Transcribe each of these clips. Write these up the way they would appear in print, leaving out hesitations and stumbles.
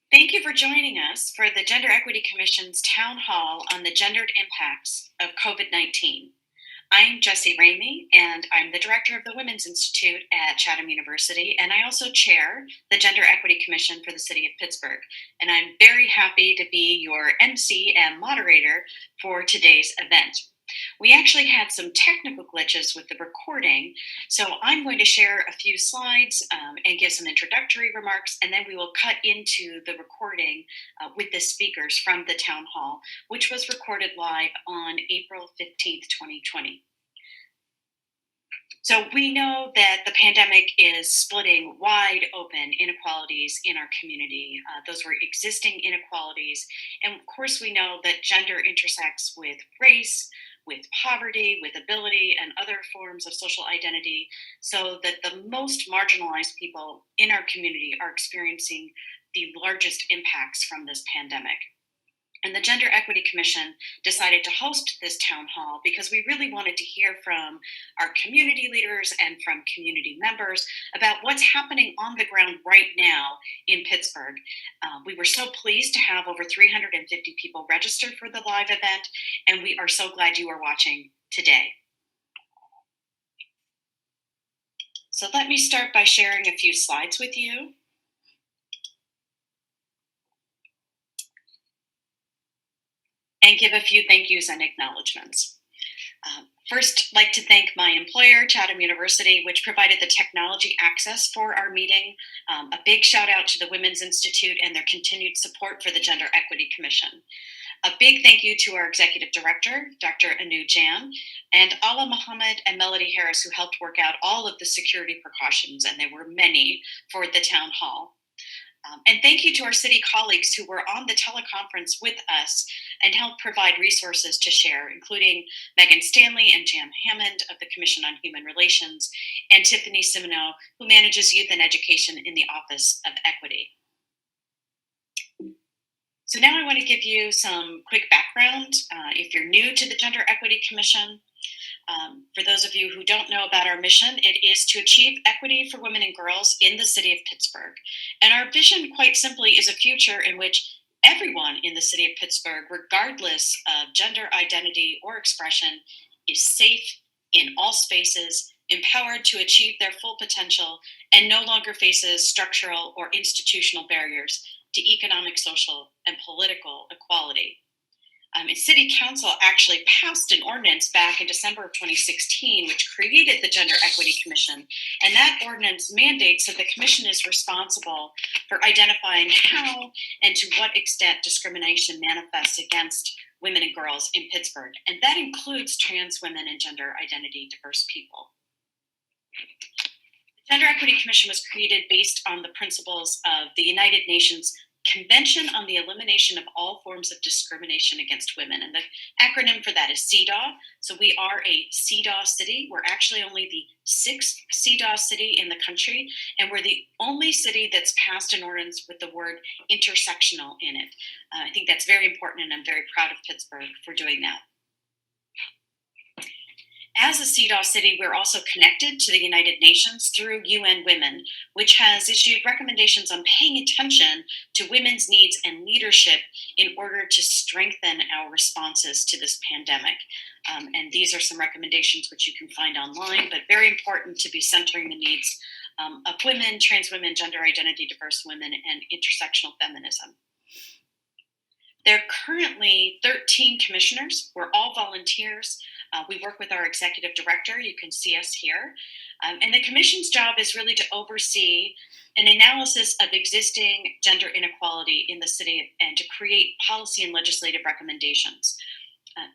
Thank you for joining us for the Gender Equity Commission's Town Hall on the Gendered Impacts of COVID-19. I'm Jessie Ramey, and I'm the director of the Women's Institute at Chatham University, and I also chair the Gender Equity Commission for the City of Pittsburgh. And I'm very happy to be your MC and moderator for today's event. We actually had some technical glitches with the recording, so I'm going to share a few slides and give some introductory remarks, and then we will cut into the recording with the speakers from the town hall, which was recorded live on April 15th, 2020. So we know that the pandemic is splitting wide open inequalities in our community. Those were existing inequalities. And of course, we know that gender intersects with race, with poverty, with ability, and other forms of social identity, so that the most marginalized people in our community are experiencing the largest impacts from this pandemic. And the Gender Equity Commission decided to host this town hall because we really wanted to hear from our community leaders and from community members about what's happening on the ground right now in Pittsburgh. We were so pleased to have over 350 people registered for the live event, and we are so glad you are watching today. So let me start by sharing a few slides with you. And give a few thank yous and acknowledgements. First, I'd like to thank my employer, Chatham University, which provided the technology access for our meeting. A big shout out to the Women's Institute and their continued support for the Gender Equity Commission. A big thank you to our executive director, Dr. Anu Jan, and Ala Muhammad and Melody Harris, who helped work out all of the security precautions, and there were many, for the town hall. And thank you to our city colleagues who were on the teleconference with us and helped provide resources to share, including Megan Stanley and Jan Hammond of the Commission on Human Relations, and Tiffany Simoneau, who manages youth and education in the Office of Equity. So now I want to give you some quick background. If you're new to the Gender Equity Commission, for those of you who don't know about our mission, it is to achieve equity for women and girls in the city of Pittsburgh. And our vision, quite simply, is a future in which everyone in the city of Pittsburgh, regardless of gender identity or expression, is safe in all spaces, empowered to achieve their full potential, and no longer faces structural or institutional barriers to economic, social, and political equality. City Council actually passed an ordinance back in December of 2016, which created the Gender Equity Commission. And that ordinance mandates that the commission is responsible for identifying how and to what extent discrimination manifests against women and girls in Pittsburgh. And that includes trans women and gender identity diverse people. The Gender Equity Commission was created based on the principles of the United Nations Convention on the Elimination of All Forms of Discrimination Against Women. And the acronym for that is CEDAW. So we are a CEDAW city. We're actually only the 6th CEDAW city in the country, and we're the only city that's passed an ordinance with the word intersectional in it. I think that's very important, and I'm very proud of Pittsburgh for doing that. As a CEDAW city, we're also connected to the United Nations through UN Women, which has issued recommendations on paying attention to women's needs and leadership in order to strengthen our responses to this pandemic. And these are some recommendations which you can find online, but very important to be centering the needs of women, trans women, gender identity diverse women, and intersectional feminism. There are currently 13 commissioners. We're all volunteers. We work with our executive director. You can see us here. And the commission's job is really to oversee an analysis of existing gender inequality in the city and to create policy and legislative recommendations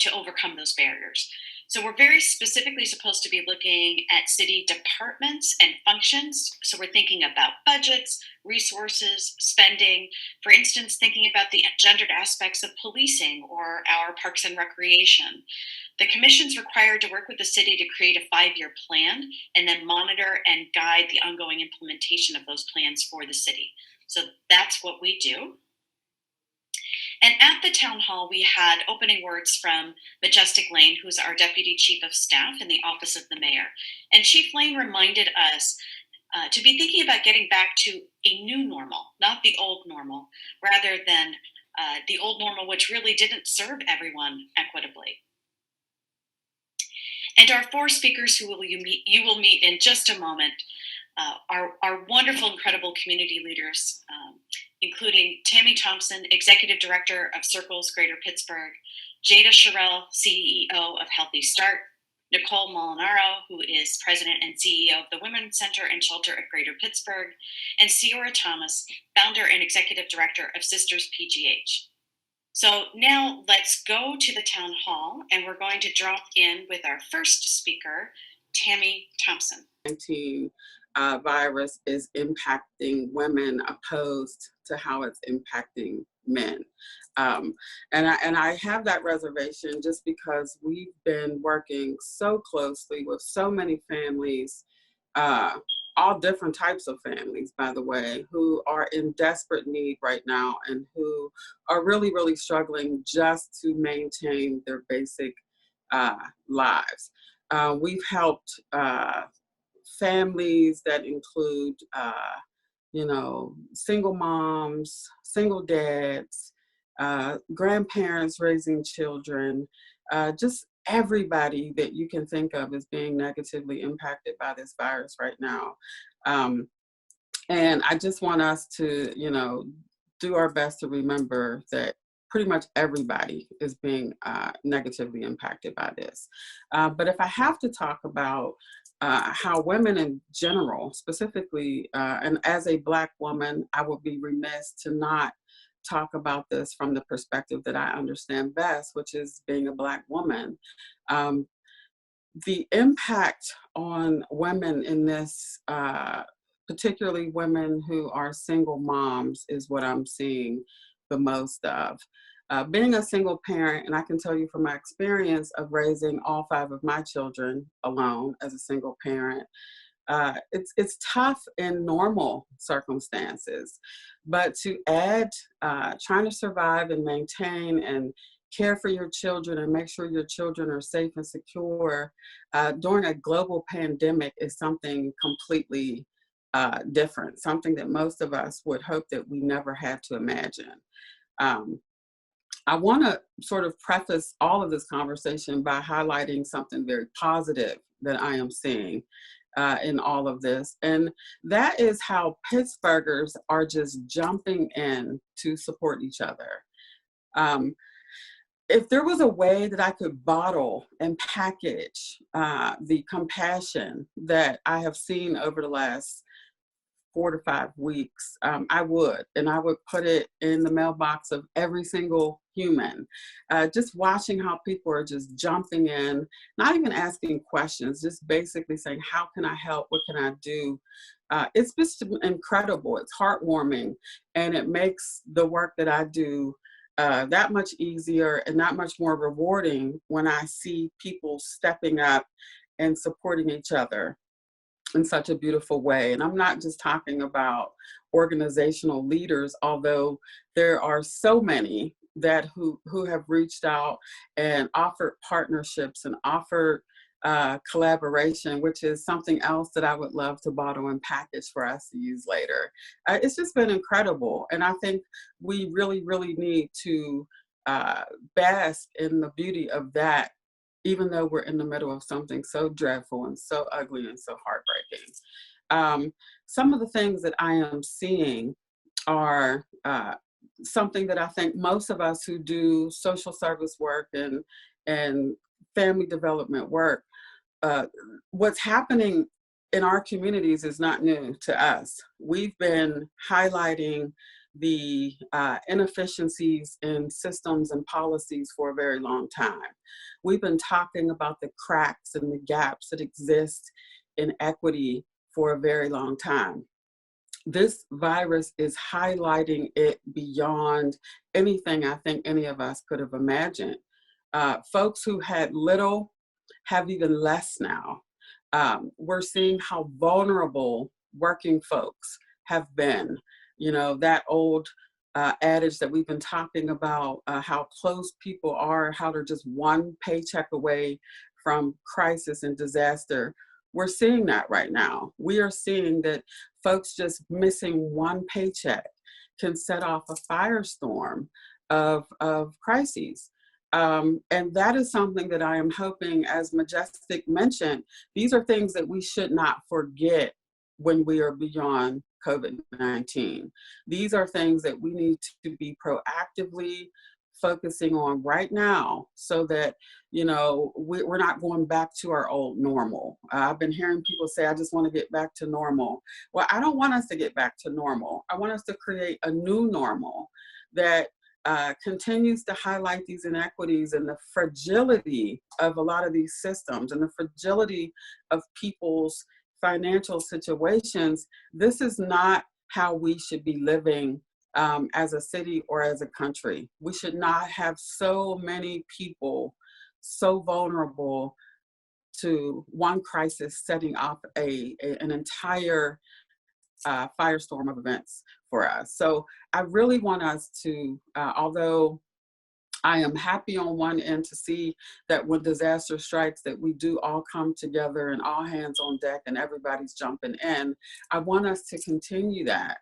to overcome those barriers. So we're very specifically supposed to be looking at city departments and functions. So we're thinking about budgets, resources, spending. For instance, thinking about the gendered aspects of policing or our parks and recreation. The commission's required to work with the city to create a 5-year plan and then monitor and guide the ongoing implementation of those plans for the city. So that's what we do. And at the town hall, we had opening words from Majestic Lane, who's our Deputy Chief of Staff in the Office of the Mayor. And Chief Lane reminded us to be thinking about getting back to a new normal, not the old normal, rather than the old normal, which really didn't serve everyone equitably. And our four speakers who you will meet in just a moment are wonderful, incredible community leaders, including Tammy Thompson, Executive Director of Circles Greater Pittsburgh, Jada Shirrell, CEO of Healthy Start, Nicole Molinaro, who is President and CEO of the Women's Center and Shelter of Greater Pittsburgh, and Ciora Thomas, Founder and Executive Director of Sisters PGH. So now let's go to the town hall, and we're going to drop in with our first speaker, Tammy Thompson. Virus is impacting women opposed to how it's impacting men. And I have that reservation just because we've been working so closely with so many families, all different types of families, by the way, who are in desperate need right now and who are really, really struggling just to maintain their basic lives. We've helped families that include, single moms, single dads, grandparents raising children, just everybody that you can think of as being negatively impacted by this virus right now. And I just want us to, do our best to remember that pretty much everybody is being negatively impacted by this. But if I have to talk about how women in general, specifically, and as a Black woman, I would be remiss to not talk about this from the perspective that I understand best, which is being a Black woman. The impact on women in this, particularly women who are single moms, is what I'm seeing the most of. Being a single parent, and I can tell you from my experience of raising all 5 of my children alone as a single parent, it's tough in normal circumstances, but to add trying to survive and maintain and care for your children and make sure your children are safe and secure during a global pandemic is something completely different, something that most of us would hope that we never had to imagine. I want to sort of preface all of this conversation by highlighting something very positive that I am seeing in all of this. And that is how Pittsburghers are just jumping in to support each other. If there was a way that I could bottle and package the compassion that I have seen over the last 4 to 5 weeks, I would put it in the mailbox of every single human. Just watching how people are just jumping in, not even asking questions, just basically saying, how can I help? What can I do? It's just incredible. It's heartwarming, and it makes the work that I do that much easier and that much more rewarding when I see people stepping up and supporting each other in such a beautiful way. And I'm not just talking about organizational leaders, although there are so many that who have reached out and offered partnerships and offered collaboration, which is something else that I would love to bottle and package for us to use later. It's just been incredible. And I think we really, really need to bask in the beauty of that, even though we're in the middle of something so dreadful and so ugly and so heartbreaking. Some of the things that I am seeing are something that I think most of us who do social service work and family development work, what's happening in our communities is not new to us. We've been highlighting the inefficiencies in systems and policies for a very long time. We've been talking about the cracks and the gaps that exist in equity for a very long time. This virus is highlighting it beyond anything I think any of us could have imagined. Folks who had little have even less now. We're seeing how vulnerable working folks have been. That old adage that we've been talking about, how close people are, how they're just one paycheck away from crisis and disaster. We're seeing that right now. We are seeing that folks just missing one paycheck can set off a firestorm of crises. And that is something that I am hoping, as Majestic mentioned, these are things that we should not forget when we are beyond COVID-19. These are things that we need to be proactively focusing on right now, so that, you know, we're not going back to our old normal. I've been hearing people say, I just want to get back to normal. Well, I don't want us to get back to normal. I want us to create a new normal that continues to highlight these inequities and the fragility of a lot of these systems and the fragility of people's financial situations. This is not how we should be living as a city or as a country. We should not have so many people so vulnerable to one crisis setting off an entire firestorm of events for us. So I really want us to, although I am happy on one end to see that when disaster strikes that we do all come together and all hands on deck and everybody's jumping in, I want us to continue that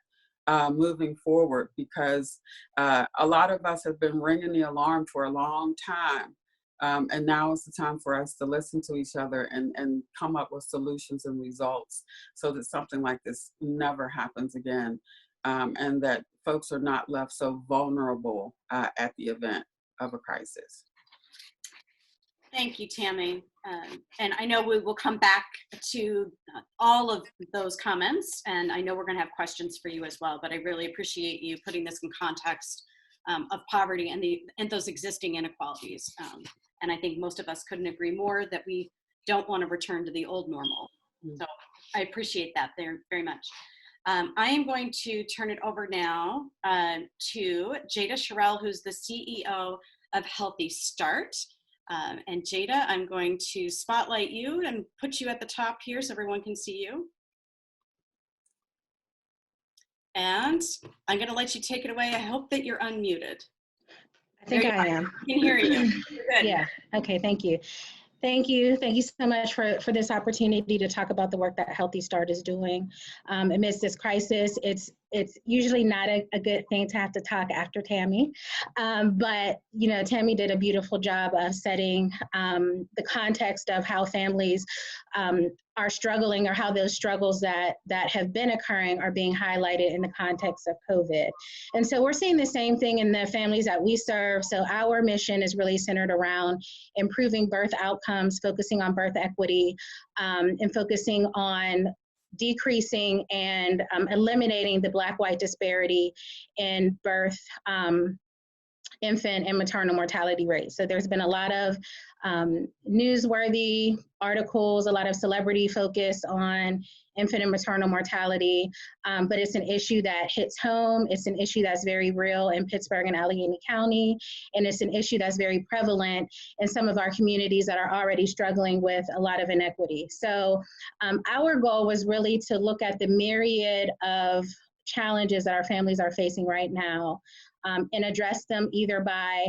moving forward, because a lot of us have been ringing the alarm for a long time. And now is the time for us to listen to each other and come up with solutions and results so that something like this never happens again, and that folks are not left so vulnerable at the event of a crisis. Thank you, Tammy. And I know we will come back to all of those comments, and I know we're going to have questions for you as well, but I really appreciate you putting this in context of poverty and those existing inequalities. And I think most of us couldn't agree more that we don't want to return to the old normal. So I appreciate that very much. I am going to turn it over now to Jada Shirrell, who's the CEO of Healthy Start. And Jada, I'm going to spotlight you and put you at the top here so everyone can see you. And I'm going to let you take it away. I hope that you're unmuted. I think I am. I can hear you. Good. Yeah. Okay. Thank you. Thank you. Thank you so much for this opportunity to talk about the work that Healthy Start is doing. Amidst this crisis, it's usually not a good thing to have to talk after Tammy, but you know, Tammy did a beautiful job of setting the context of how families are struggling, or how those struggles that have been occurring are being highlighted in the context of COVID. And so we're seeing the same thing in the families that we serve. So our mission is really centered around improving birth outcomes, focusing on birth equity, and focusing on decreasing and eliminating the Black-white disparity in birth, infant and maternal mortality rates. So there's been a lot of newsworthy articles, a lot of celebrity focus on infant and maternal mortality, but it's an issue that hits home. It's an issue that's very real in Pittsburgh and Allegheny County, and it's an issue that's very prevalent in some of our communities that are already struggling with a lot of inequity. So our goal was really to look at the myriad of challenges that our families are facing right now, and address them either by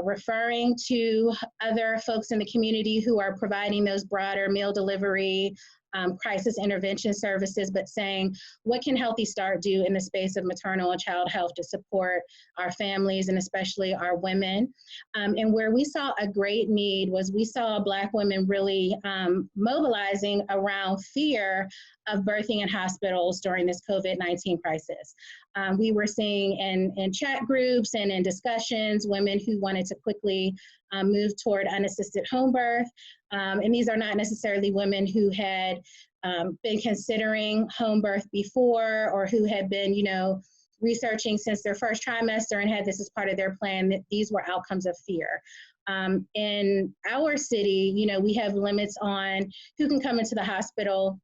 referring to other folks in the community who are providing those broader meal delivery, crisis intervention services, but saying, what can Healthy Start do in the space of maternal and child health to support our families and especially our women? And where we saw a great need was we saw Black women really mobilizing around fear of birthing in hospitals during this COVID-19 crisis. We were seeing in chat groups and in discussions, women who wanted to quickly move toward unassisted home birth. And these are not necessarily women who had been considering home birth before, or who had been, you know, researching since their first trimester and had this as part of their plan, that these were outcomes of fear. In our city, you know, we have limits on who can come into the hospital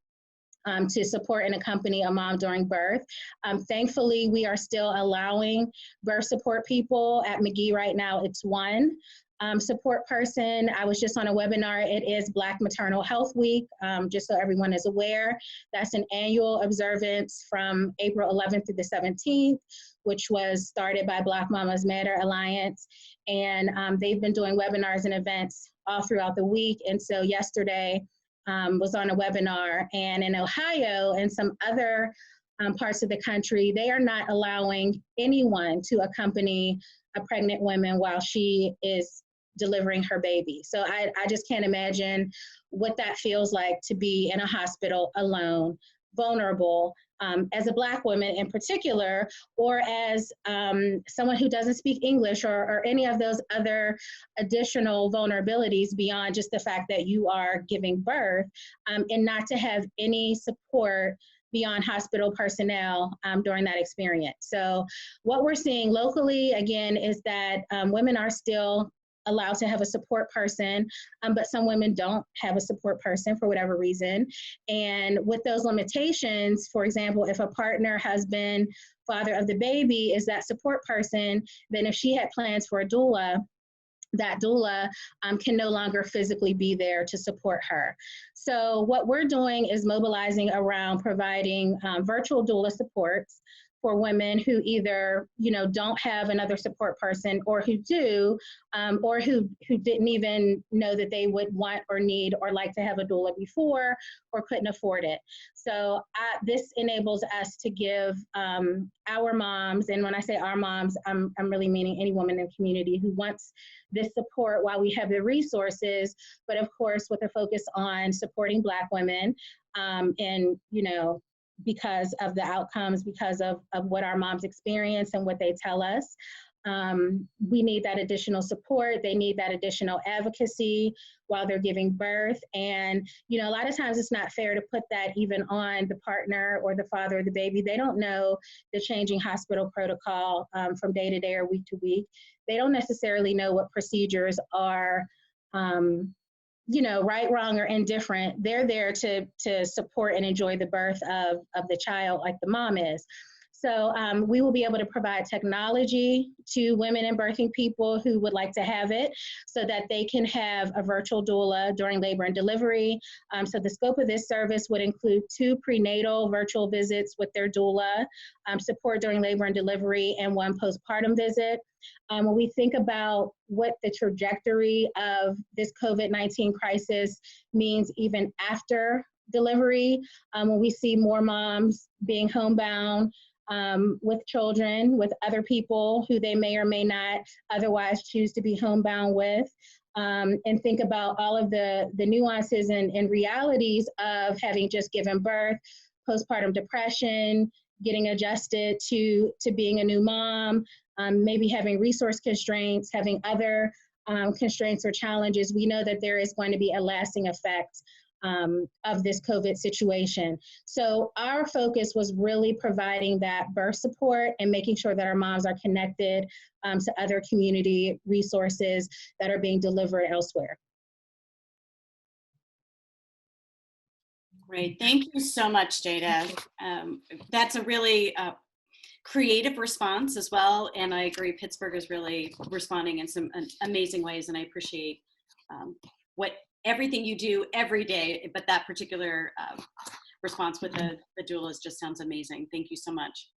to support and accompany a mom during birth. Thankfully, we are still allowing birth support people at McGee right now. It's one support person. I was just on a webinar. It is Black Maternal Health Week, just so everyone is aware. That's an annual observance from April 11th through the 17th, which was started by Black Mamas Matter Alliance. And they've been doing webinars and events all throughout the week. And so yesterday, was on a webinar, and in Ohio and some other parts of the country, they are not allowing anyone to accompany a pregnant woman while she is delivering her baby. So I just can't imagine what that feels like to be in a hospital alone, vulnerable, as a Black woman in particular, or as someone who doesn't speak English, or any of those other additional vulnerabilities beyond just the fact that you are giving birth, and not to have any support beyond hospital personnel during that experience. So what we're seeing locally, again, is that women are still allowed to have a support person, but some women don't have a support person for whatever reason. And with those limitations, for example, if a partner, husband, father of the baby is that support person, then if she had plans for a doula, that doula can no longer physically be there to support her. So what we're doing is mobilizing around providing virtual doula supports for women who either, don't have another support person, or who do, or who didn't even know that they would want or need or like to have a doula before, or couldn't afford it. So this enables us to give our moms, and when I say our moms, I'm really meaning any woman in the community who wants this support while we have the resources, but of course with a focus on supporting Black women, and because of the outcomes, because of what our moms experience and what they tell us. We need that additional support. They need that additional advocacy while they're giving birth. And, a lot of times it's not fair to put that even on the partner or the father of the baby. They don't know the changing hospital protocol from day to day or week to week. They don't necessarily know what procedures are right, wrong, or indifferent. They're there to support and enjoy the birth of the child like the mom is. So we will be able to provide technology to women and birthing people who would like to have it, so that they can have a virtual doula during labor and delivery. So the scope of this service would include 2 prenatal virtual visits with their doula, support during labor and delivery, and 1 postpartum visit. When we think about what the trajectory of this COVID-19 crisis means even after delivery, when we see more moms being homebound with children, with other people who they may or may not otherwise choose to be homebound with, and think about all of the nuances and realities of having just given birth, postpartum depression, getting adjusted to being a new mom, maybe having resource constraints, having other constraints or challenges. We know that there is going to be a lasting effect of this COVID situation. So our focus was really providing that birth support and making sure that our moms are connected to other community resources that are being delivered elsewhere. Great, thank you so much, Jada. That's a really creative response as well, and I agree Pittsburgh is really responding in some amazing ways, and I appreciate everything you do every day, but that particular response with the doulas just sounds amazing. Thank you so much.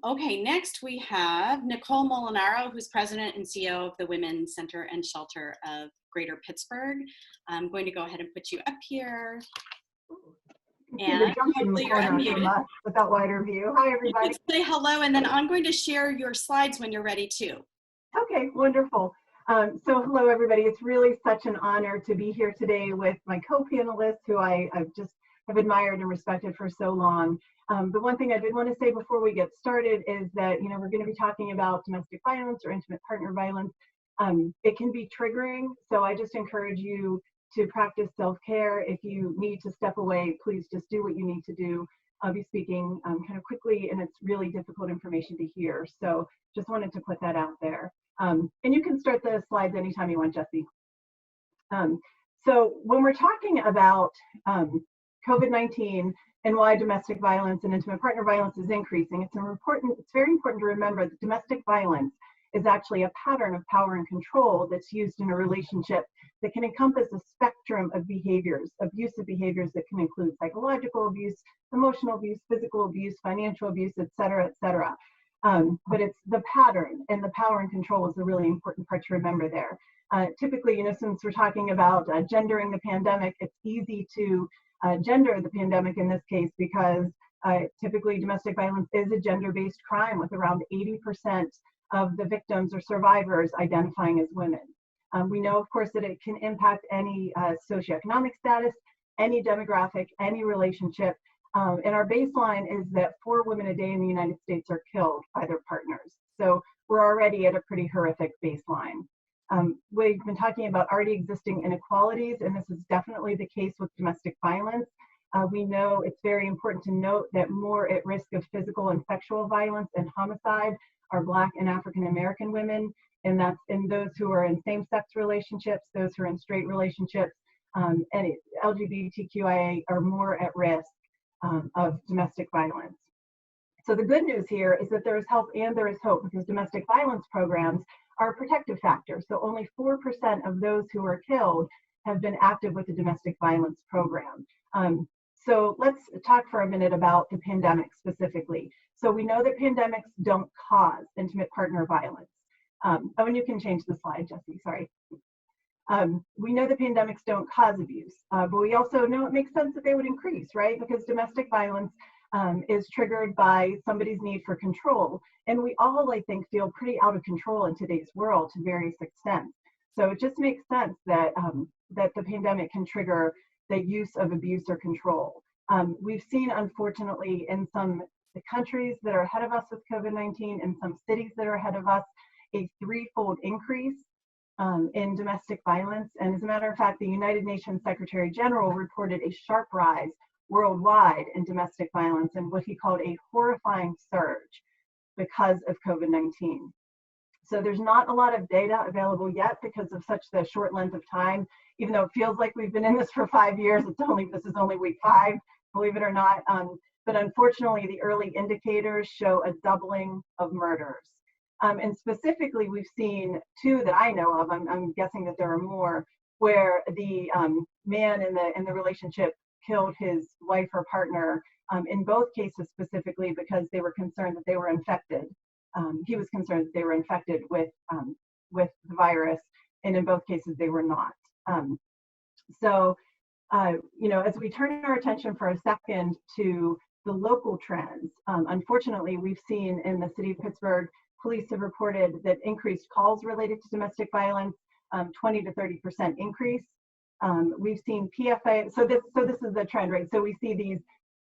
Okay, next we have Nicole Molinaro, who's president and CEO of the Women's Center and Shelter of Greater Pittsburgh. I'm going to go ahead and put you up here. And hopefully you're unmuted. With that wider view. Hi, everybody. You can say hello, and then I'm going to share your slides when you're ready too. Okay, wonderful. So hello, everybody. It's really such an honor to be here today with my co-panelists who I've just have admired and respected for so long. The one thing I did want to say before we get started is that, we're going to be talking about domestic violence or intimate partner violence. It can be triggering, so I just encourage you to practice self-care. If you need to step away, please just do what you need to do. I'll be speaking kind of quickly, and it's really difficult information to hear. So just wanted to put that out there. And you can start the slides anytime you want, Jesse. So when we're talking about COVID-19 and why domestic violence and intimate partner violence is increasing, it's very important to remember that domestic violence is actually a pattern of power and control that's used in a relationship that can encompass a spectrum of behaviors, abusive behaviors that can include psychological abuse, emotional abuse, physical abuse, financial abuse, et cetera, et cetera. But it's the pattern, and the power and control is a really important part to remember there. Typically, since we're talking about gendering the pandemic, it's easy to gender the pandemic in this case because typically domestic violence is a gender-based crime, with around 80% of the victims or survivors identifying as women. We know, of course, that it can impact any socioeconomic status, any demographic, any relationship. And our baseline is that 4 women a day in the United States are killed by their partners. So we're already at a pretty horrific baseline. We've been talking about already existing inequalities, and this is definitely the case with domestic violence. We know it's very important to note that more at risk of physical and sexual violence and homicide are Black and African American women, and that's in those who are in same-sex relationships, those who are in straight relationships, and LGBTQIA are more at risk of domestic violence. So the good news here is that there is help and there is hope, because domestic violence programs are a protective factor. So only 4% of those who are killed have been active with the domestic violence program. So let's talk for a minute about the pandemic specifically. So we know that pandemics don't cause intimate partner violence. And you can change the slide, Jesse, sorry. We know that pandemics don't cause abuse, but we also know it makes sense that they would increase, right? Because domestic violence is triggered by somebody's need for control. And we all, I think, feel pretty out of control in today's world to various extents. So it just makes sense that, that the pandemic can trigger the use of abuse or control. We've seen, unfortunately, in some countries that are ahead of us with COVID-19 and some cities that are ahead of us, a 3-fold increase in domestic violence. And as a matter of fact, the United Nations Secretary General reported a sharp rise worldwide in domestic violence and what he called a horrifying surge because of COVID-19. So there's not a lot of data available yet because of such the short length of time. Even though it feels like we've been in this for 5 years, this is only week 5, believe it or not. But unfortunately, the early indicators show a doubling of murders. And specifically, we've seen 2 that I know of. I'm guessing that there are more, where the man in the relationship killed his wife or partner. In both cases, specifically because they were concerned that they were infected. He was concerned that they were infected with the virus, and in both cases they were not. As we turn our attention for a second to the local trends, unfortunately, we've seen in the city of Pittsburgh, police have reported that increased calls related to domestic violence, 20 to 30% increase. We've seen PFA. So this is the trend, right? So we see these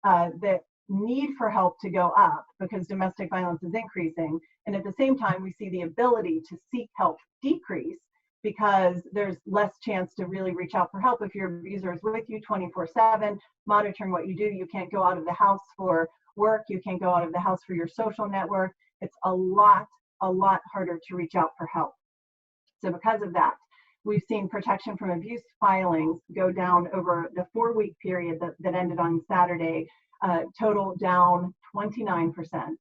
the need for help to go up because domestic violence is increasing, and at the same time, we see the ability to seek help decrease because there's less chance to really reach out for help if your abuser is with you 24/7, monitoring what you do. You can't go out of the house for work. You can't go out of the house for your social network. It's a lot harder to reach out for help. So because of that, we've seen protection from abuse filings go down over the 4-week period that ended on Saturday, total down 29%.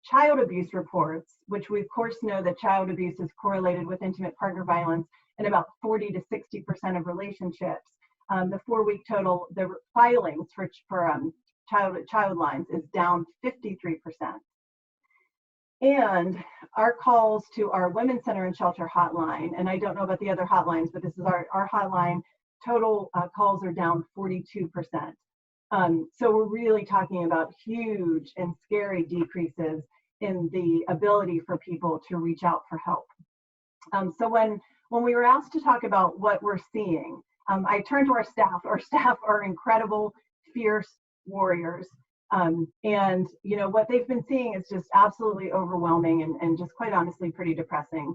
Child abuse reports, which we of course know that child abuse is correlated with intimate partner violence in about 40 to 60% of relationships. The 4-week total, the filings for child lines is down 53%. And our calls to our Women's Center and Shelter hotline, and I don't know about the other hotlines, but this is our hotline, total calls are down 42%. So we're really talking about huge and scary decreases in the ability for people to reach out for help. So when we were asked to talk about what we're seeing, I turned to our staff. Our staff are incredible, fierce warriors. And what they've been seeing is just absolutely overwhelming and just quite honestly pretty depressing.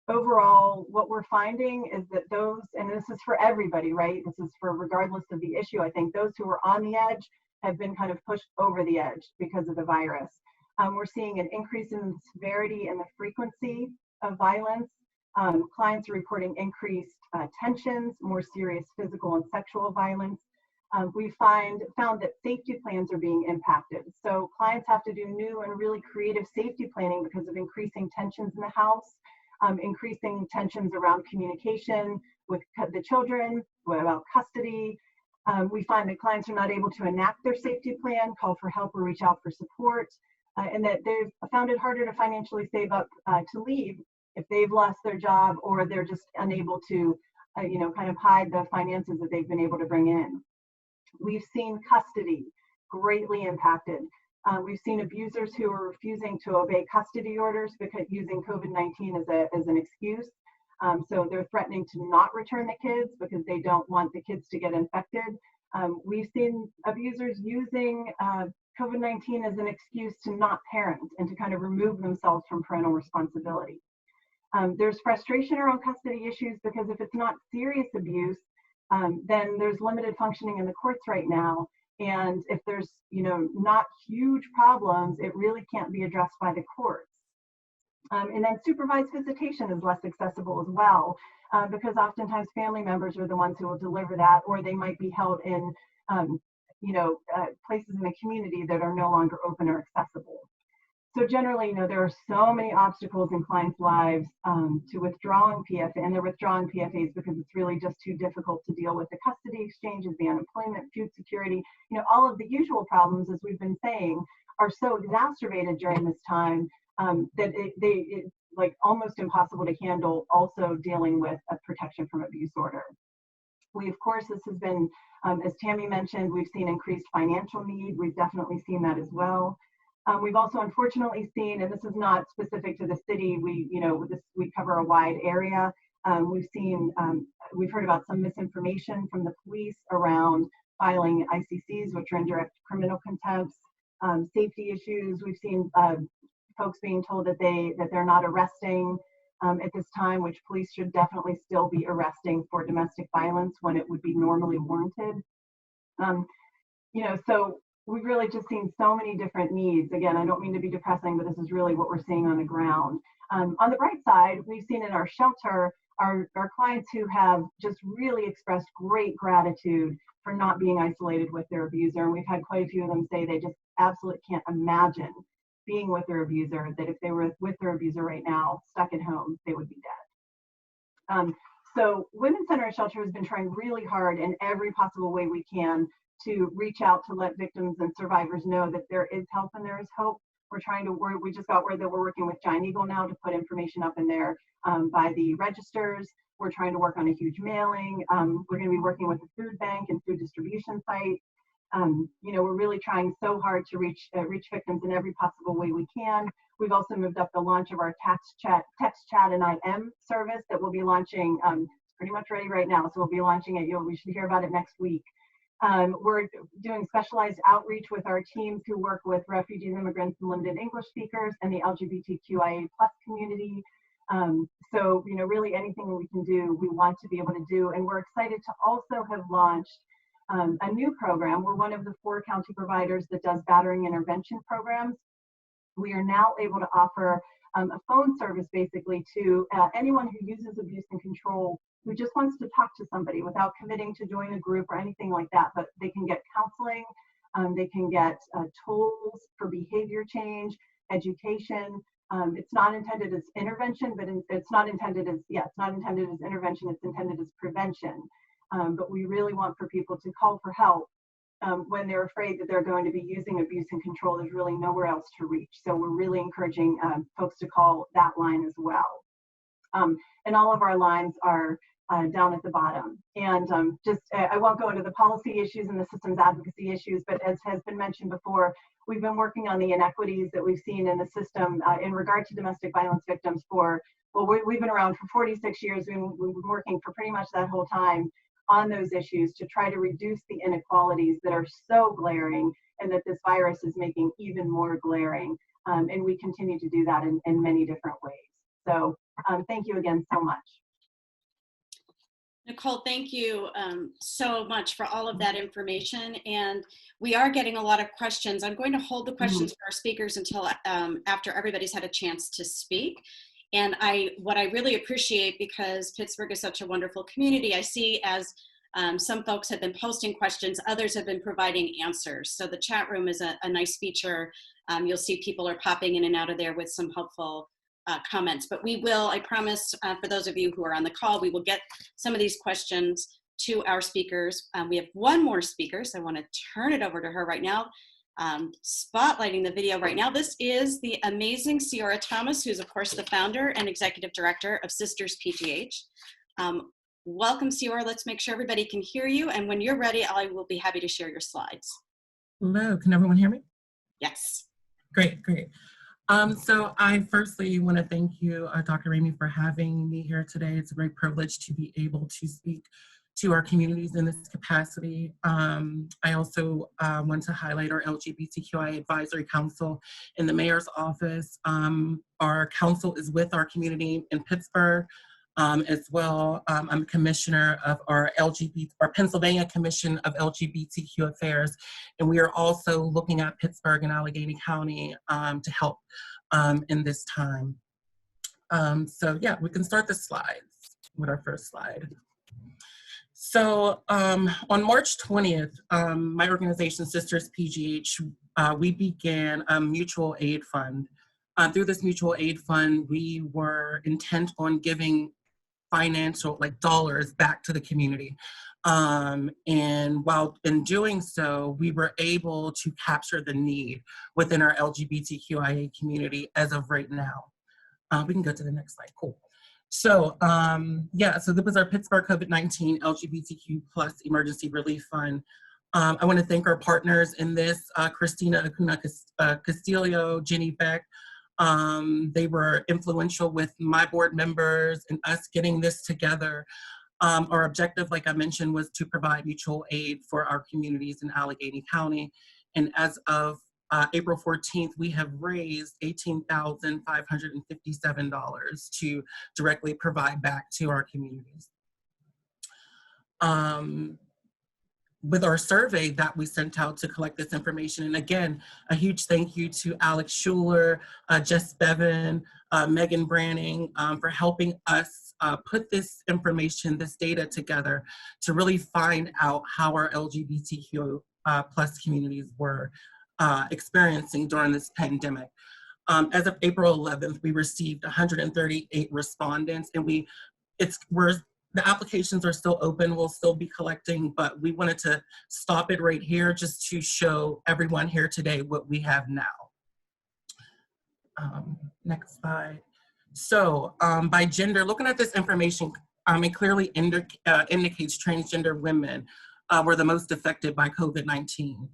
Overall, what we're finding is that those, and this is for everybody, right? This is for regardless of the issue. I think those who are on the edge have been kind of pushed over the edge because of the virus. We're seeing an increase in the severity and the frequency of violence. Clients are reporting increased tensions, more serious physical and sexual violence. We found that safety plans are being impacted. So clients have to do new and really creative safety planning because of increasing tensions in the house, increasing tensions around communication with the children, about custody. We find that clients are not able to enact their safety plan, call for help, or reach out for support. and that they've found it harder to financially save up to leave if they've lost their job or they're just unable to, kind of hide the finances that they've been able to bring in. We've seen custody greatly impacted. We've seen abusers who are refusing to obey custody orders because using COVID-19 as an excuse. So they're threatening to not return the kids because they don't want the kids to get infected. We've seen abusers using COVID-19 as an excuse to not parent and to kind of remove themselves from parental responsibility. There's frustration around custody issues because if it's not serious abuse, then there's limited functioning in the courts right now. And if there's, not huge problems, it really can't be addressed by the courts. And then supervised visitation is less accessible as well, because oftentimes family members are the ones who will deliver that, or they might be held in, places in the community that are no longer open or accessible. So generally, there are so many obstacles in clients' lives to withdrawing PFA, and they're withdrawing PFAs because it's really just too difficult to deal with the custody exchanges, the unemployment, food security, all of the usual problems, as we've been saying, are so exacerbated during this time that it's like almost impossible to handle also dealing with a protection from abuse order. We, of course, this has been, as Tammy mentioned, we've seen increased financial need. We've definitely seen that as well. We've also unfortunately seen, and this is not specific to the city, we cover a wide area. We've heard about some misinformation from the police around filing ICCs, which are indirect criminal contempts, safety issues. We've seen folks being told that they're not arresting at this time, which police should definitely still be arresting for domestic violence when it would be normally warranted. So we've really just seen so many different needs. Again, I don't mean to be depressing, but this is really what we're seeing on the ground. On the bright side, we've seen in our shelter our clients who have just really expressed great gratitude for not being isolated with their abuser. And we've had quite a few of them say they just absolutely can't imagine being with their abuser, that if they were with their abuser right now, stuck at home, they would be dead. So Women's Center and Shelter has been trying really hard in every possible way we can to reach out to let victims and survivors know that there is help and there is hope. We just got word that we're working with Giant Eagle now to put information up in there by the registers. We're trying to work on a huge mailing. We're going to be working with the food bank and food distribution site. We're really trying so hard to reach victims in every possible way we can. We've also moved up the launch of our text chat and IM service that we'll be launching. Pretty much ready right now, so we'll be launching it. We should hear about it next week. We're doing specialized outreach with our teams who work with refugees, immigrants, and limited English speakers and the LGBTQIA+ community. So, really anything that we can do, we want to be able to do. And we're excited to also have launched a new program. We're one of the 4 county providers that does battering intervention programs. We are now able to offer a phone service basically to anyone who uses abuse and control, who just wants to talk to somebody without committing to join a group or anything like that, but they can get counseling, they can get tools for behavior change, education. It's not intended as intervention, but it's not intended as intervention, it's intended as prevention. But we really want for people to call for help when they're afraid that they're going to be using abuse and control. There's really nowhere else to reach. So we're really encouraging folks to call that line as well. And all of our lines are down at the bottom. And I won't go into the policy issues and the systems advocacy issues, but as has been mentioned before, we've been working on the inequities that we've seen in the system in regard to domestic violence victims we've been around for 46 years. We've been working for pretty much that whole time on those issues to try to reduce the inequalities that are so glaring and that this virus is making even more glaring. And we continue to do that in many different ways. So thank you again so much. Nicole, thank you so much for all of that information. And we are getting a lot of questions. I'm going to hold the questions for our speakers until after everybody's had a chance to speak. And what I really appreciate, because Pittsburgh is such a wonderful community, I see as some folks have been posting questions, others have been providing answers. So the chat room is a nice feature. You'll see people are popping in and out of there with some helpful comments. But we will, I promise, for those of you who are on the call, we will get some of these questions to our speakers. We have one more speaker, so I want to turn it over to her right now. spotlighting the video right now. This is the amazing Ciara Thomas, who's of course the founder and executive director of Sisters PGH. Welcome, Ciara. Let's make sure everybody can hear you. And when you're ready, I will be happy to share your slides. Hello, can everyone hear me? Yes. Great. So I firstly want to thank you, Dr. Ramey, for having me here today. It's a great privilege to be able to speak to our communities in this capacity. I also want to highlight our LGBTQI Advisory Council in the Mayor's Office. Our council is with our community in Pittsburgh. As well, I'm a commissioner of our Pennsylvania Commission of LGBTQ Affairs, and we are also looking at Pittsburgh and Allegheny County to help in this time. So yeah, we can start the slides with our first slide. So on March 20th, my organization, Sisters PGH, we began a mutual aid fund. Through this mutual aid fund, we were intent on giving financial, like dollars, back to the community. And while in doing so, we were able to capture the need within our LGBTQIA community as of right now. We can go to the next slide, cool. So yeah, so this was our Pittsburgh COVID-19 LGBTQ plus emergency relief fund. I wanna thank our partners in this, Christina Acuna Castillo, Jenny Beck. They were influential with my board members and us getting this together. Our objective, like I mentioned, was to provide mutual aid for our communities in Allegheny County. And as of April 14th, we have raised $18,557 to directly provide back to our communities. With our survey that we sent out to collect this information. And again, a huge thank you to Alex Schuler, Jess Bevan, Megan Branning for helping us put this information, this data together to really find out how our LGBTQ plus communities were experiencing during this pandemic. As of April 11th, we received 138 respondents, and the applications are still open. We'll still be collecting, but we wanted to stop it right here just to show everyone here today what we have now. Next slide. So by gender, looking at this information, it clearly indicates transgender women were the most affected by COVID-19.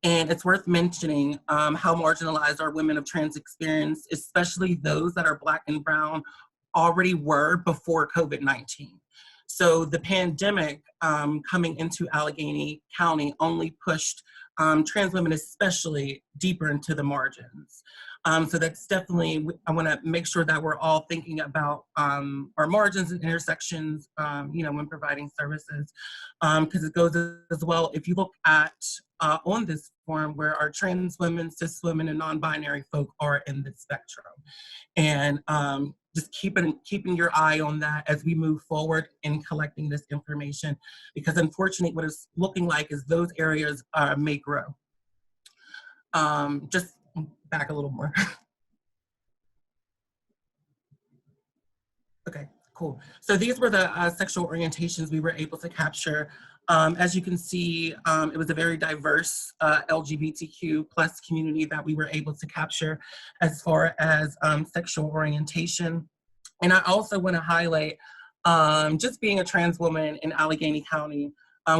And it's worth mentioning how marginalized our women of trans experience, especially those that are Black and Brown, already were before COVID-19. So the pandemic coming into Allegheny County only pushed trans women especially deeper into the margins. So that's definitely, I wanna make sure that we're all thinking about our margins and intersections, you know, when providing services, because it goes as well, if you look at on this form where our trans women, cis women, and non-binary folk are in the spectrum. And just keeping your eye on that as we move forward in collecting this information, because unfortunately what it's looking like is those areas may grow. Just back a little more. Okay, cool. So these were the sexual orientations we were able to capture. As you can see, it was a very diverse LGBTQ plus community that we were able to capture as far as sexual orientation. And I also want to highlight, just being a trans woman in Allegheny County,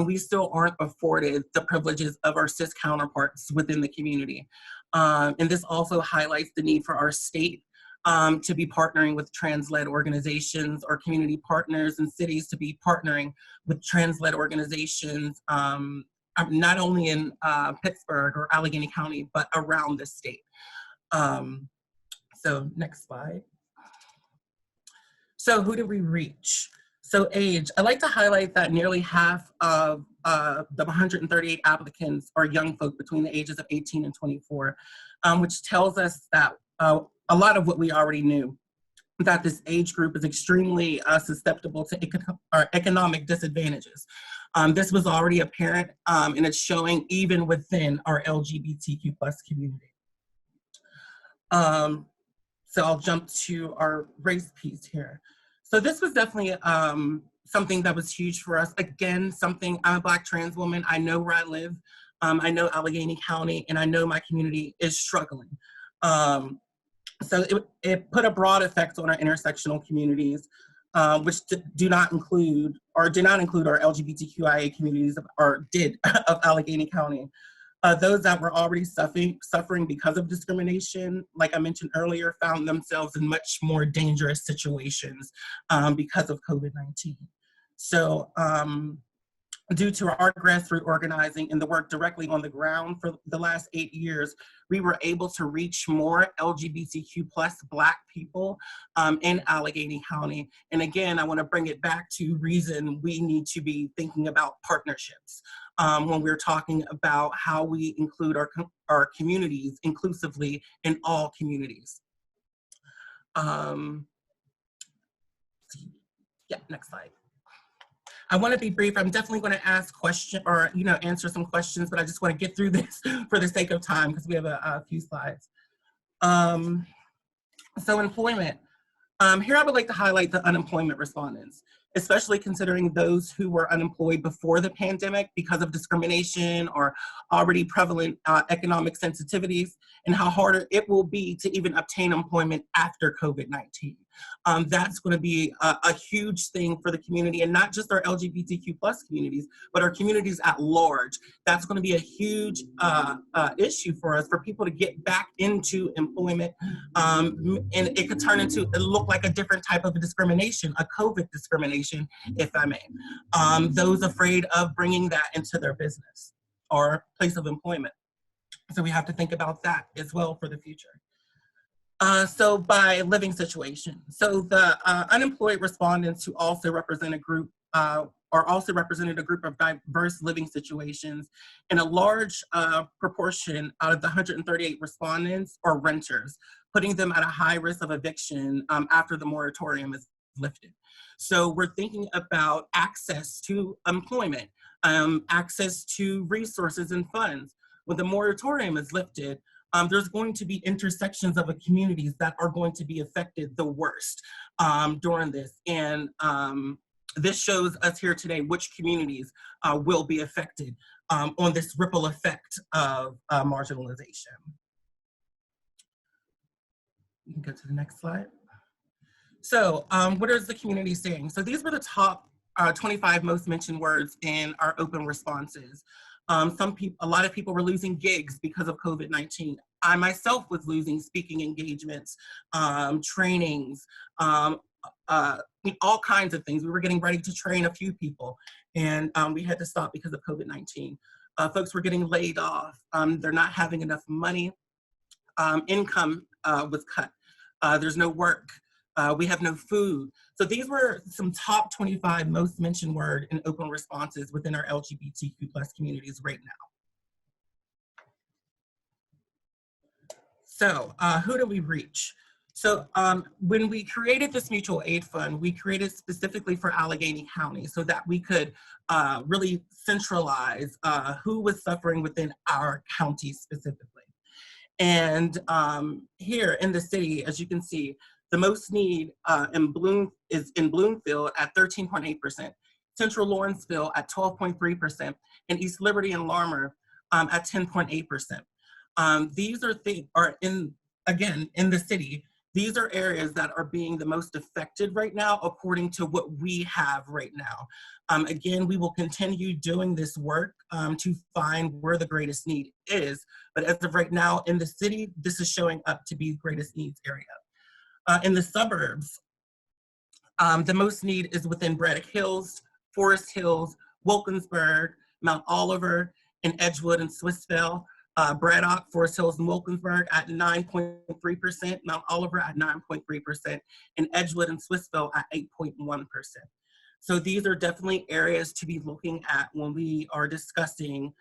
we still aren't afforded the privileges of our cis counterparts within the community. And this also highlights the need for our state to be partnering with trans-led organizations, or community partners and cities to be partnering with trans-led organizations, not only in Pittsburgh or Allegheny County, but around the state. So next slide. So who did we reach? So age, I'd like to highlight that nearly half of the 138 applicants are young folk between the ages of 18 and 24, which tells us that a lot of what we already knew, that this age group is extremely susceptible to economic disadvantages. This was already apparent, and it's showing even within our LGBTQ plus community. So I'll jump to our race piece here. So this was definitely something that was huge for us. Again, something, I'm a Black trans woman, I know where I live. I know Allegheny County and I know my community is struggling. So it put a broad effect on our intersectional communities, which did not include our LGBTQIA communities, or did, of Allegheny County. Those that were already suffering because of discrimination, like I mentioned earlier, found themselves in much more dangerous situations because of COVID-19. So due to our grassroots organizing and the work directly on the ground for the last 8 years, we were able to reach more LGBTQ plus Black people in Allegheny County. And again, I want to bring it back to reason we need to be thinking about partnerships when we're talking about how we include our communities inclusively in all communities. Yeah, next slide. I want to be brief. I'm definitely going to ask questions or, answer some questions, but I just want to get through this for the sake of time because we have a few slides. So employment. Here I would like to highlight the unemployment respondents, especially considering those who were unemployed before the pandemic because of discrimination or already prevalent economic sensitivities, and how harder it will be to even obtain employment after COVID-19. That's going to be a huge thing for the community, and not just our LGBTQ plus communities, but our communities at large. That's going to be a huge issue for us, for people to get back into employment, and it could turn into, it look like a different type of discrimination, a COVID discrimination, if I may. Those afraid of bringing that into their business or place of employment. So we have to think about that as well for the future. So by living situation. So the unemployed respondents who also represent a group are also represented a group of diverse living situations, and a large proportion out of the 138 respondents are renters, putting them at a high risk of eviction after the moratorium is lifted. So we're thinking about access to employment, access to resources and funds. When the moratorium is lifted, there's going to be intersections of communities that are going to be affected the worst during this. And this shows us here today which communities will be affected on this ripple effect of marginalization. You can go to the next slide. So what is the community saying? So these were the top 25 most mentioned words in our open responses. A lot of people were losing gigs because of COVID-19. I myself was losing speaking engagements, trainings, all kinds of things. We were getting ready to train a few people, and we had to stop because of COVID-19. Folks were getting laid off. They're not having enough money. Income was cut. There's no work. We have no food. So these were some top 25 most mentioned word in open responses within our LGBTQ plus communities right now. So who do we reach? So when we created this mutual aid fund, we created specifically for Allegheny County so that we could really centralize who was suffering within our county specifically. And here in the city, as you can see, the most need is in Bloomfield at 13.8%, Central Lawrenceville at 12.3%, and East Liberty and Larmer at 10.8%. These are in the city. These are areas that are being the most affected right now, according to what we have right now. Again, we will continue doing this work to find where the greatest need is. But as of right now in the city, this is showing up to be the greatest needs area. In the suburbs, the most need is within Braddock Hills, Forest Hills, Wilkinsburg, Mount Oliver, and Edgewood and Swissvale. Braddock, Forest Hills, and Wilkinsburg at 9.3%, Mount Oliver at 9.3%, and Edgewood and Swissvale at 8.1%. So these are definitely areas to be looking at when we are discussing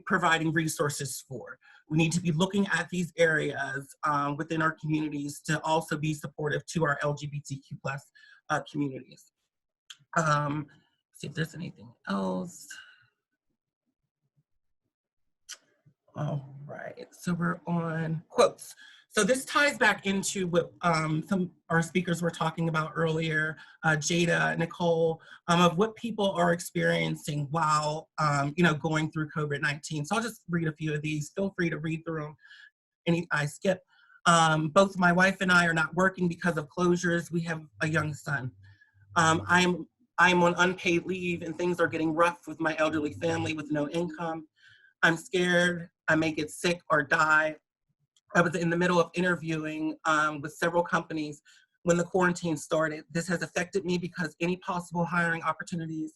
providing resources for. We need to be looking at these areas within our communities to also be supportive to our LGBTQ plus communities. See if there's anything else. All right, so we're on quotes. So this ties back into what some our speakers were talking about earlier, Jada, Nicole, of what people are experiencing while going through COVID-19. So I'll just read a few of these. Feel free to read through them. Any I skip. Both my wife and I are not working because of closures. We have a young son. I'm on unpaid leave and things are getting rough with my elderly family with no income. I'm scared I may get sick or die. I was in the middle of interviewing with several companies when the quarantine started. This has affected me because any possible hiring opportunities,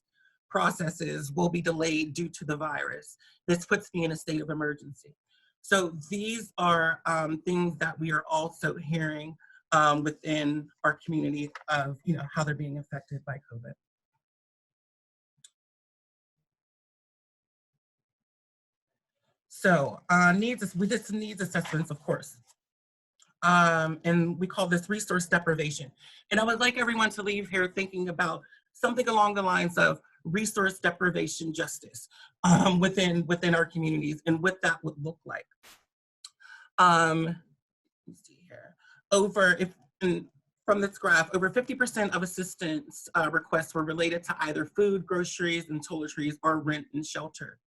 processes will be delayed due to the virus. This puts me in a state of emergency. So these are things that we are also hearing within our community of how they're being affected by COVID. So needs assessments, of course. And we call this resource deprivation. And I would like everyone to leave here thinking about something along the lines of resource deprivation justice within our communities and what that would look like. Let's see here. From this graph, over 50% of assistance requests were related to either food, groceries, and toiletries, or rent and shelter.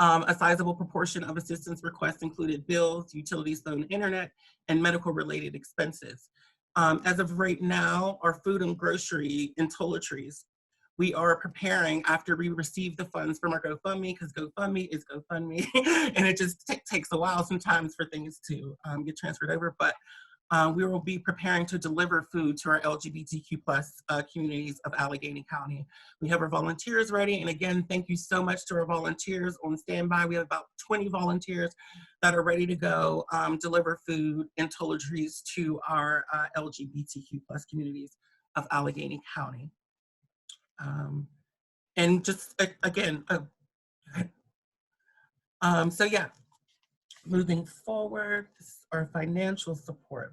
A sizable proportion of assistance requests included bills, utilities, phone, internet, and medical-related expenses. As of right now, our food and grocery and toiletries, we are preparing after we receive the funds from our GoFundMe, because GoFundMe is GoFundMe, and it just takes a while sometimes for things to get transferred over, but we will be preparing to deliver food to our LGBTQ plus communities of Allegheny County. We have our volunteers ready, and again, thank you so much to our volunteers on standby. We have about 20 volunteers that are ready to go deliver food and toiletries to our LGBTQ plus communities of Allegheny County. And just again, so yeah, moving forward, our financial support.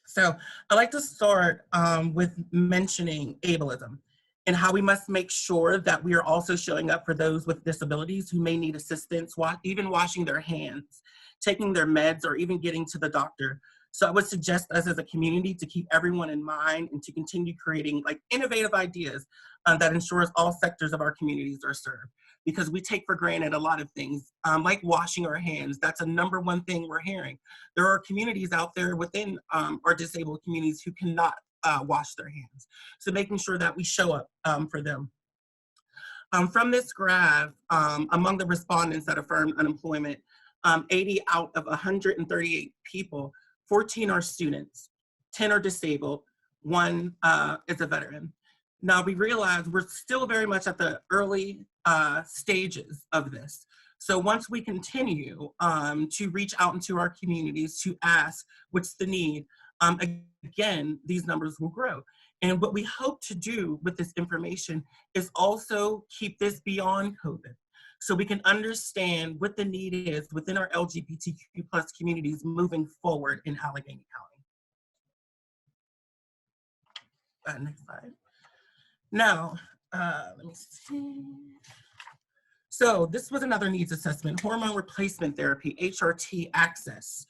So I'd like to start with mentioning ableism and how we must make sure that we are also showing up for those with disabilities who may need assistance, even washing their hands, taking their meds, or even getting to the doctor. So I would suggest us as a community to keep everyone in mind and to continue creating innovative ideas that ensures all sectors of our communities are served. Because we take for granted a lot of things, like washing our hands. That's a #1 thing we're hearing. There are communities out there within our disabled communities who cannot wash their hands. So making sure that we show up for them. From this graph, among the respondents that affirmed unemployment, 80 out of 138 people, 14 are students, 10 are disabled, 1 is a veteran. Now we realize we're still very much at the early stages of this. So once we continue to reach out into our communities to ask what's the need, again, these numbers will grow. And what we hope to do with this information is also keep this beyond COVID, so we can understand what the need is within our LGBTQ plus communities moving forward in Allegheny County. Next slide. Now, let me see. So this was another needs assessment, hormone replacement therapy, HRT access.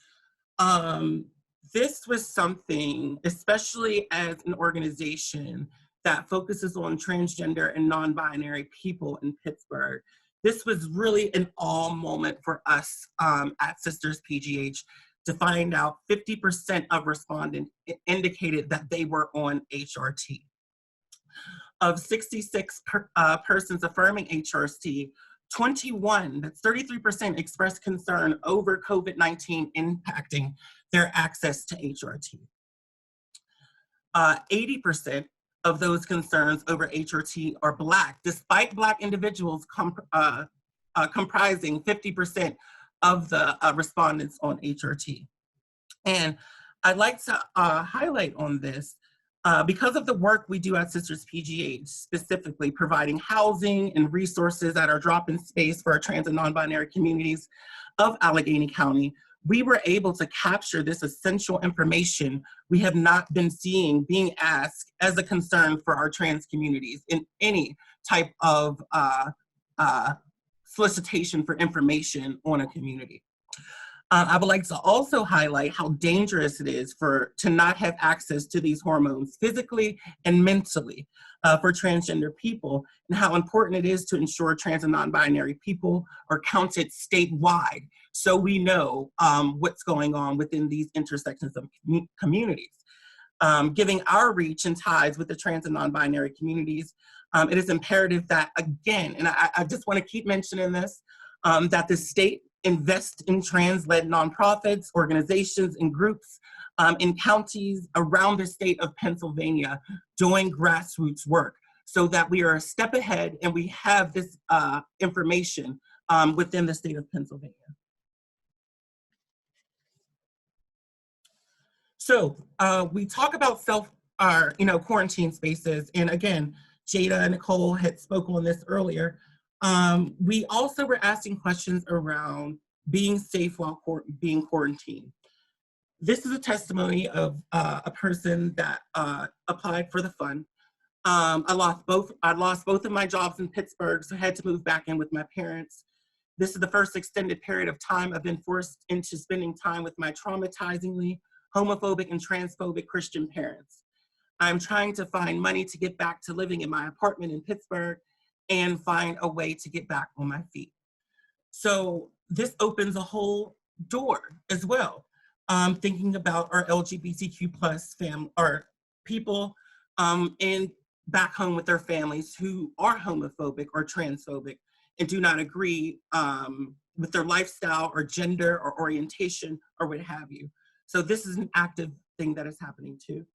This was something, especially as an organization that focuses on transgender and non-binary people in Pittsburgh. This was really an all moment for us at Sisters PGH to find out 50% of respondents indicated that they were on HRT. Of 66 persons affirming HRT, 21, that's 33%, expressed concern over COVID-19 impacting their access to HRT. 80% of those concerns over HRT are Black, despite Black individuals comprising 50% of the respondents on HRT. And I'd like to highlight on this, because of the work we do at Sisters PGH, specifically providing housing and resources at our drop-in space for our trans and non-binary communities of Allegheny County, we were able to capture this essential information we have not been seeing being asked as a concern for our trans communities in any type of solicitation for information on a community. I would like to also highlight how dangerous it is to not have access to these hormones physically and mentally for transgender people, and how important it is to ensure trans and non-binary people are counted statewide so we know what's going on within these intersections of communities. Giving our reach and ties with the trans and non-binary communities, it is imperative that, again, and I just want to keep mentioning this, that the state invest in trans-led nonprofits, organizations, and groups in counties around the state of Pennsylvania doing grassroots work so that we are a step ahead and we have this information within the state of Pennsylvania. So we talk about quarantine spaces, and again, Jada and Nicole had spoke on this earlier. We also were asking questions around being safe while being quarantined. This is a testimony of a person that applied for the fund. I lost both of my jobs in Pittsburgh, so I had to move back in with my parents. This is the first extended period of time I've been forced into spending time with my traumatizingly homophobic and transphobic Christian parents. I'm trying to find money to get back to living in my apartment in Pittsburgh and find a way to get back on my feet. So this opens a whole door as well. Thinking about our LGBTQ plus family or people in back home with their families who are homophobic or transphobic and do not agree with their lifestyle or gender or orientation or what have you. So this is an active thing that is happening too.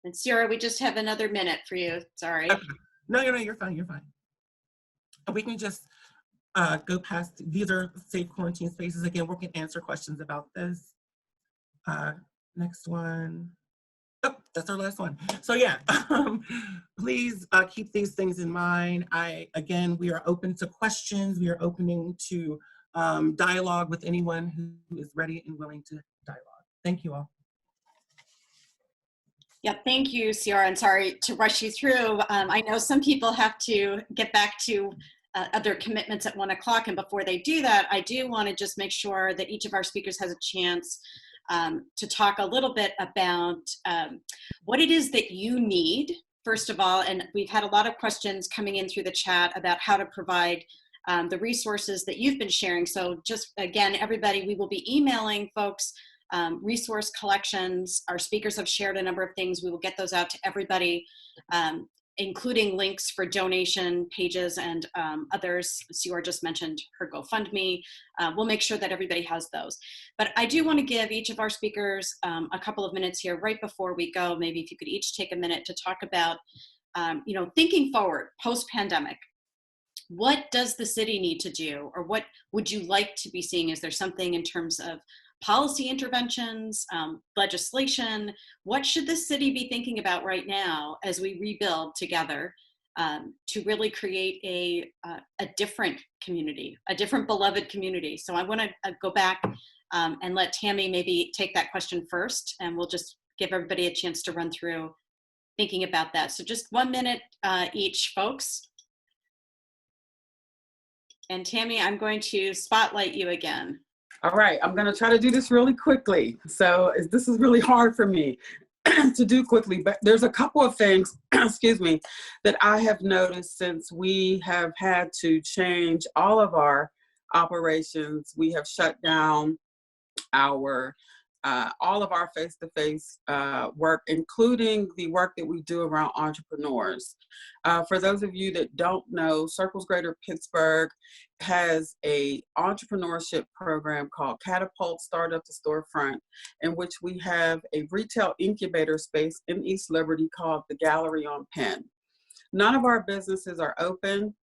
And Sierra, we just have another minute for you. Sorry. Okay. No, you're fine, you're fine. We can just go past, these are safe quarantine spaces. Again, we can answer questions about this. Next one. Oh, that's our last one. So yeah, please keep these things in mind. Again, we are open to questions. We are opening to dialogue with anyone who is ready and willing to dialogue. Thank you all. Yeah, thank you, Sierra. And sorry to rush you through. I know some people have to get back to other commitments at 1 o'clock. And before they do that, I do want to just make sure that each of our speakers has a chance to talk a little bit about what it is that you need, first of all. And we've had a lot of questions coming in through the chat about how to provide the resources that you've been sharing. So just again, everybody, we will be emailing folks resource collections. Our speakers have shared a number of things. We will get those out to everybody, including links for donation pages and others. Sierra just mentioned her GoFundMe. We'll make sure that everybody has those. But I do want to give each of our speakers a couple of minutes here right before we go. Maybe if you could each take a minute to talk about, thinking forward, post-pandemic. What does the city need to do, or what would you like to be seeing? Is there something in terms of policy interventions, legislation? What should the city be thinking about right now as we rebuild together to really create a different community, a different beloved community? So I want to go back and let Tammy maybe take that question first, and we'll just give everybody a chance to run through thinking about that. So just 1 minute each, folks. And Tammy, I'm going to spotlight you again. All right, I'm going to try to do this really quickly. So this is really hard for me to do quickly, but there's a couple of things, excuse me, that I have noticed since we have had to change all of our operations. We have shut down all of our face-to-face work, including the work that we do around entrepreneurs. For those of you that don't know, Circles Greater Pittsburgh has a entrepreneurship program called Catapult Startup to Storefront, in which we have a retail incubator space in East Liberty called the Gallery on Penn. None of our businesses are open.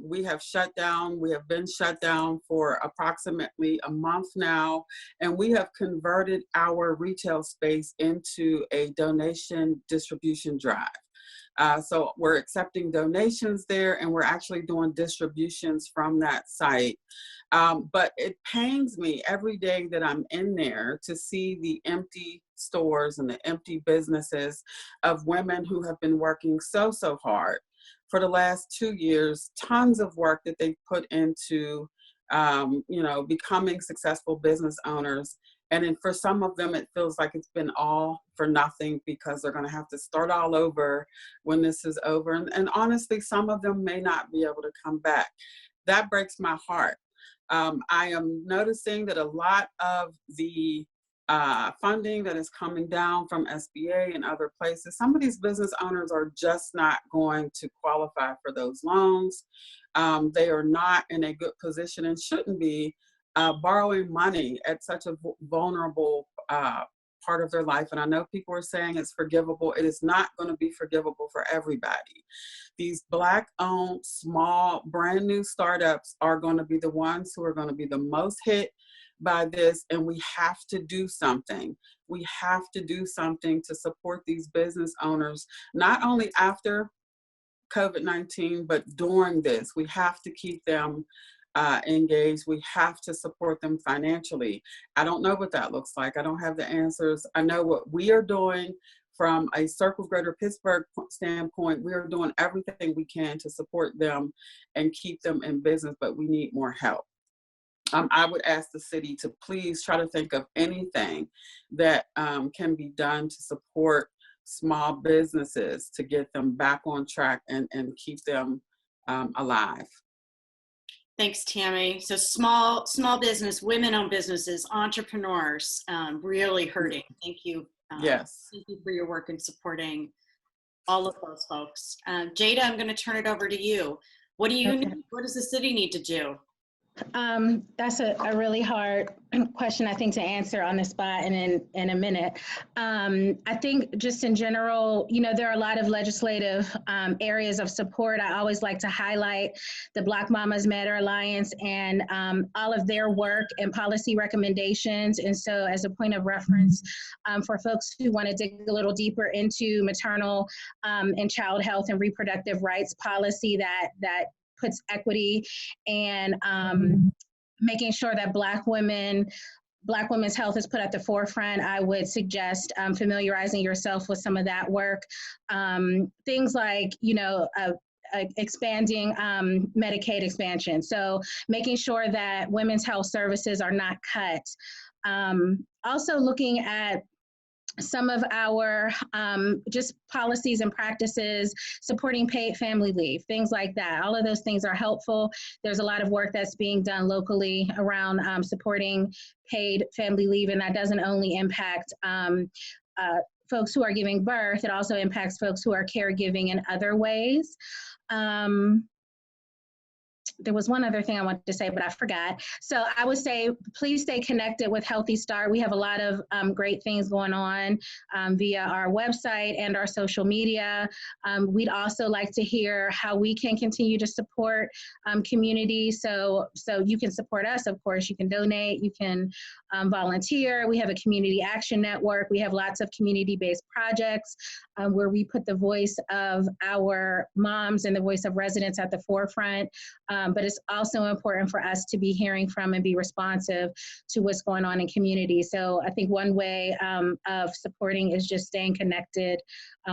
We have been shut down for approximately a month now, and we have converted our retail space into a donation distribution drive. So we're accepting donations there, and we're actually doing distributions from that site. But it pains me every day that I'm in there to see the empty stores and the empty businesses of women who have been working so hard for the last 2 years, tons of work that they put into you know, becoming successful business owners. And then for some of them, it feels like it's been all for nothing because they're going to have to start all over when this is over. And honestly, some of them may not be able to come back. That breaks my heart. I am noticing that a lot of the funding that is coming down from SBA and other places, some of these business owners are just not going to qualify for those loans. They are not in a good position and shouldn't be borrowing money at such a vulnerable part of their life. And I know people are saying it's forgivable. It is not going to be forgivable for everybody. These Black-owned, small, brand new startups are going to be the ones who are going to be the most hit by this, and we have to do something. We have to do something to support these business owners, not only after COVID-19, but during this. We have to keep them engaged. We have to support them financially. I don't know what that looks like. I don't have the answers. I know what we are doing from a Circle Greater Pittsburgh standpoint. We are doing everything we can to support them and keep them in business, but we need more help. I would ask the city to please try to think of anything that can be done to support small businesses to get them back on track and keep them alive. Thanks, Tammy. So small business, women-owned businesses, entrepreneurs, really hurting. Thank you. Yes. Thank you for your work in supporting all of those folks. Jada, I'm going to turn it over to you. What do you need? What does the city need to do? That's a really hard question, I think, to answer on the spot and in a minute. I think just in general, you know, there are a lot of legislative areas of support. I always like to highlight the Black Mamas Matter Alliance and all of their work and policy recommendations. And so as a point of reference for folks who want to dig a little deeper into maternal and child health and reproductive rights policy that puts equity and making sure that Black women's health is put at the forefront, I would suggest familiarizing yourself with some of that work. Things like, you know, expanding Medicaid expansion. So making sure that women's health services are not cut. Also looking at some of our just policies and practices, supporting paid family leave, things like that. All of those things are helpful. There's a lot of work that's being done locally around supporting paid family leave, and that doesn't only impact folks who are giving birth, it also impacts folks who are caregiving in other ways. There was one other thing I wanted to say, but I forgot. So I would say, please stay connected with Healthy Start. We have a lot of great things going on via our website and our social media. We'd also like to hear how we can continue to support communities. So you can support us, of course. You can donate, you can volunteer. We have a community action network. We have lots of community-based projects where we put the voice of our moms and the voice of residents at the forefront. But it's also important for us to be hearing from and be responsive to what's going on in communities. So I think one way of supporting is just staying connected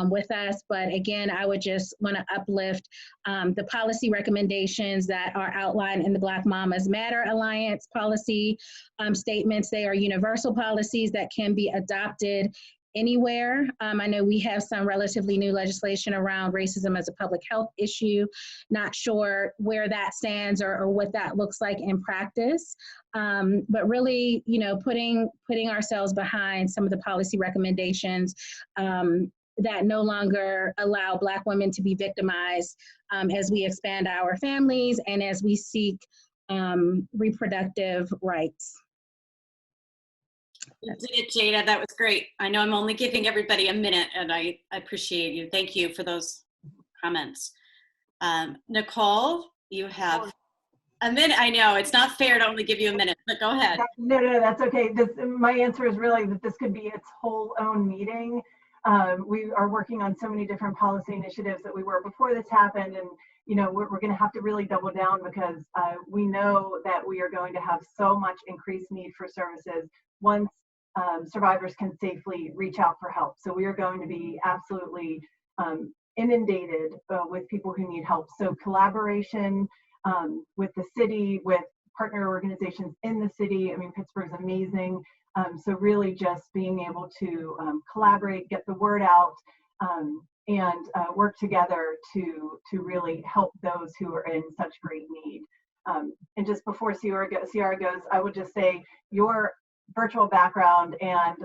with us. But again, I would just want to uplift the policy recommendations that are outlined in the Black Mamas Matter Alliance policy statements. They are universal policies that can be adopted anywhere. I know we have some relatively new legislation around racism as a public health issue. Not sure where that stands or what that looks like in practice. But really, you know, putting ourselves behind some of the policy recommendations that no longer allow Black women to be victimized as we expand our families and as we seek reproductive rights. You did it, Jada. That was great. I know I'm only giving everybody a minute, and I appreciate you. Thank you for those comments. Nicole, you have a minute. I know it's not fair to only give you a minute, but go ahead. No, that's okay. My answer is really that this could be its whole own meeting. We are working on so many different policy initiatives that we were before this happened, and you know we're going to have to really double down because we know that we are going to have so much increased need for services once survivors can safely reach out for help. So we are going to be absolutely inundated with people who need help. So collaboration with the city, with partner organizations in the city. I mean, Pittsburgh's amazing. So really just being able to collaborate, get the word out, and work together to really help those who are in such great need. And just before Ciara goes, I would just say your virtual background and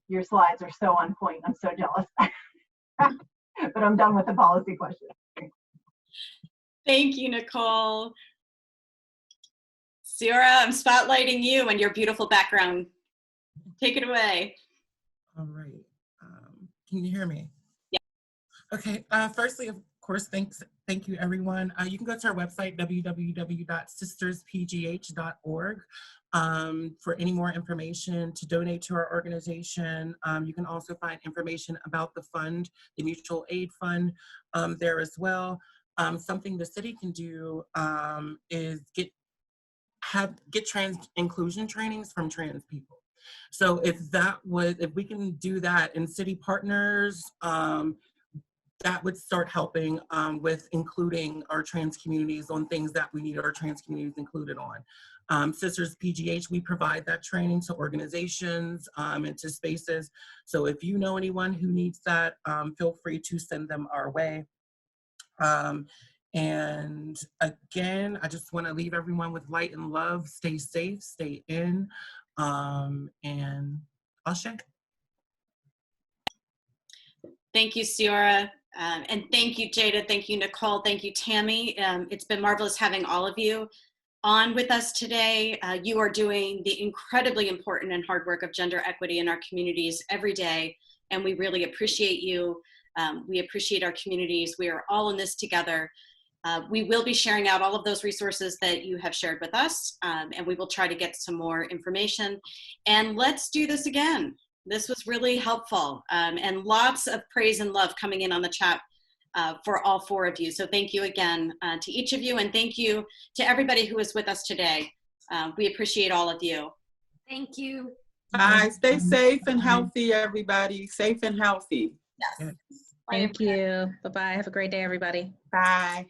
your slides are so on point. I'm so jealous. But I'm done with the policy question. Thank you, Nicole. Ciara, I'm spotlighting you and your beautiful background. Take it away. All right. Can you hear me? Yeah. Okay. Firstly, of course, thank you, everyone. You can go to our website, www.sisterspgh.org, for any more information to donate to our organization. You can also find information about the fund, the mutual aid fund, there as well. Something the city can do is get trans inclusion trainings from trans people. So if we can do that in city partners, that would start helping with including our trans communities on things that we need our trans communities included on. Sisters PGH, we provide that training to organizations and to spaces. So if you know anyone who needs that, feel free to send them our way. And again, I just want to leave everyone with light and love. Stay safe, stay in, and I'll share. Thank you, Ciara. And thank you, Jada. Thank you, Nicole. Thank you, Tammy. It's been marvelous having all of you on with us today. You are doing the incredibly important and hard work of gender equity in our communities every day, and we really appreciate you. We appreciate our communities. We are all in this together. We will be sharing out all of those resources that you have shared with us, and we will try to get some more information. And let's do this again. This was really helpful, and lots of praise and love coming in on the chat for all four of you. So thank you again to each of you, and thank you to everybody who is with us today. We appreciate all of you. Thank you. Bye. Stay safe and healthy, everybody. Safe and healthy. Yes. Thank you. Bye-bye. Have a great day, everybody. Bye.